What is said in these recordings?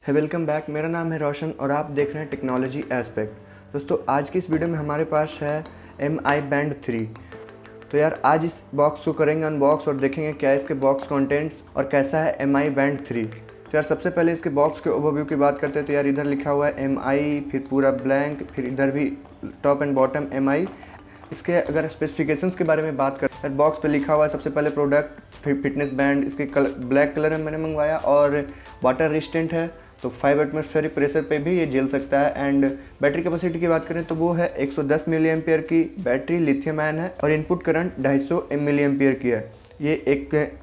है welcome back. मेरा नाम है रोशन और आप देख रहे हैं टेक्नोलॉजी एस्पेक्ट। दोस्तों आज की इस वीडियो में हमारे पास है Mi Band 3। तो यार आज इस बॉक्स को करेंगे अनबॉक्स और देखेंगे क्या है इसके बॉक्स कंटेंट्स और कैसा है Mi Band 3। तो यार सबसे पहले इसके बॉक्स के ओवरव्यू की बात करते हैं। तो यार इधर लिखा हुआ है Mi, फिर पूरा ब्लैंक, फिर इधर भी टॉप एंड बॉटम Mi। इसके अगर स्पेसिफिकेशंस के बारे में बात करें, बॉक्स पे लिखा हुआ है सबसे पहले प्रोडक्ट फिटनेस बैंड। इसके ब्लैक कलर में मैंने मंगवाया और वाटर रेजिस्टेंट है, तो 5 एटमॉस्फेरिक प्रेशर पे भी ये झेल सकता है। एंड बैटरी कैपेसिटी की बात करें तो वो है 110 मिली एम्पियर की बैटरी, लिथियम आयन है और इनपुट करंट 250 मिली एम्पियर की है। ये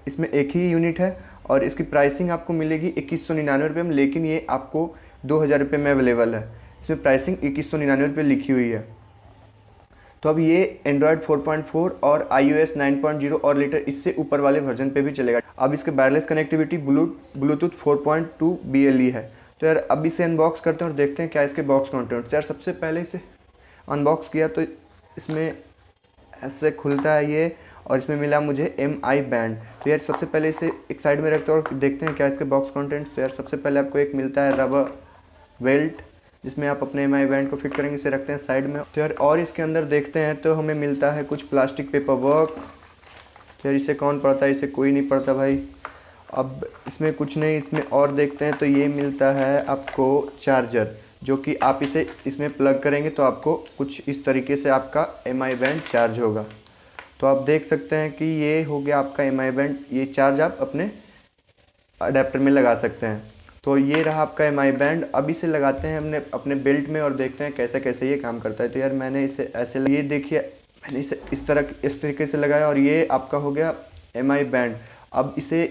इसमें एक ही यूनिट है और इसकी प्राइसिंग आपको मिलेगी 2199 रुपये में, लेकिन ये आपको 2000 रुपये में अवेलेबल है। इसमें प्राइसिंग 2199 रुपये लिखी हुई है। तो अब ये एंड्रॉयड 4.4 और iOS 9.0 और लेटर इससे ऊपर वाले वर्जन पे भी चलेगा। अब इसके वायरलेस कनेक्टिविटी ब्लूटूथ 4.2 BLE है। तो यार अब इसे अनबॉक्स करते हैं और देखते हैं क्या इसके बॉक्स कंटेंट। तो यार सबसे पहले इसे अनबॉक्स किया तो इसमें ऐसे खुलता है ये, और इसमें मिला मुझे Mi Band। तो यार सबसे पहले इसे एक साइड में रखते हैं और देखते हैं क्या इसके बॉक्स कंटेंट्स। तो यार सबसे पहले आपको एक मिलता है रबर वेल्ट, जिसमें आप अपने Mi Band को फिट करेंगे। इसे रखते हैं साइड में। तो यार और इसके अंदर देखते हैं तो हमें मिलता है कुछ प्लास्टिक पेपर वर्क। तो यार इसे कौन पढ़ता है, इसे कोई नहीं पढ़ता भाई। अब इसमें कुछ नहीं, इसमें और देखते हैं तो ये मिलता है आपको चार्जर, जो कि आप इसे इसमें प्लग करेंगे तो आपको कुछ इस तरीके से आपका Mi Band चार्ज होगा। तो आप देख सकते हैं कि ये हो गया आपका Mi Band। ये चार्ज आप अपने अडेप्टर में लगा सकते हैं। तो ये रहा आपका Mi Band। अब इसे लगाते हैं हमने अपने बेल्ट में और देखते हैं कैसे कैसे ये काम करता है। तो यार मैंने इसे ऐसे, ये देखिए मैंने इसे इस तरीके से लगाया और ये आपका हो गया Mi Band। अब इसे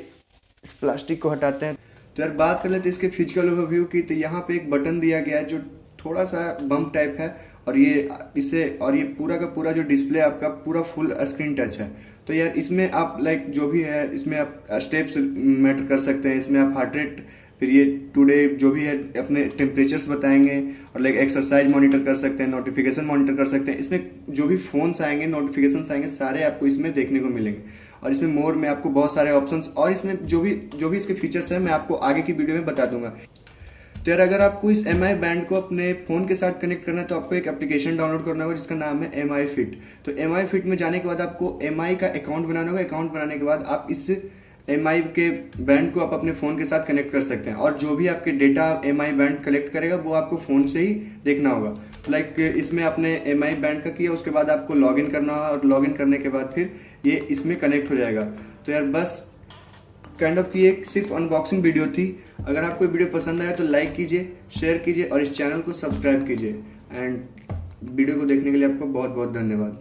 इस प्लास्टिक को हटाते हैं। तो यार बात कर लेते हैं इसके फिजिकल ओवरव्यू की। तो यहाँ पे एक बटन दिया गया है जो थोड़ा सा बम्प टाइप है, और ये पूरा का पूरा जो डिस्प्ले आपका पूरा फुल स्क्रीन टच है। तो यार इसमें आप लाइक जो भी है इसमें आप स्टेप्स मेजर कर सकते हैं। इसमें आप हार्ट रेट, फिर ये टुडे जो भी है अपने टेम्परेचर्स बताएंगे, और लाइक एक्सरसाइज मॉनिटर कर सकते हैं, नोटिफिकेशन मॉनिटर कर सकते हैं। इसमें जो भी फोन्स आएंगे, नोटिफिकेशंस आएंगे, सारे आपको इसमें देखने को मिलेंगे। और इसमें मोर में आपको बहुत सारे ऑप्शंस, और इसमें जो भी इसके फीचर्स हैं मैं आपको आगे की वीडियो में बता दूंगा। तो यार अगर आपको इस Mi Band को अपने फ़ोन के साथ कनेक्ट करना है तो आपको एक एप्लीकेशन डाउनलोड करना होगा जिसका नाम है Mi Fit। तो Mi Fit में जाने के बाद आपको Mi का अकाउंट बनाना होगा। अकाउंट बनाने के बाद आप इस Mi के बैंड को आप अपने फ़ोन के साथ कनेक्ट कर सकते हैं, और जो भी आपके डेटा Mi Band कलेक्ट करेगा वो आपको फ़ोन से ही देखना होगा। तो लाइक इसमें आपने Mi Band का किया, उसके बाद आपको लॉगिन करना होगा, और लॉगिन करने के बाद फिर ये इसमें कनेक्ट हो जाएगा। तो यार बस काइंड ऑफ की एक सिर्फ अनबॉक्सिंग वीडियो थी। अगर आपको वीडियो पसंद आया तो लाइक कीजिए, शेयर कीजिए और इस चैनल को सब्सक्राइब कीजिए। एंड वीडियो को देखने के लिए आपको बहुत बहुत धन्यवाद।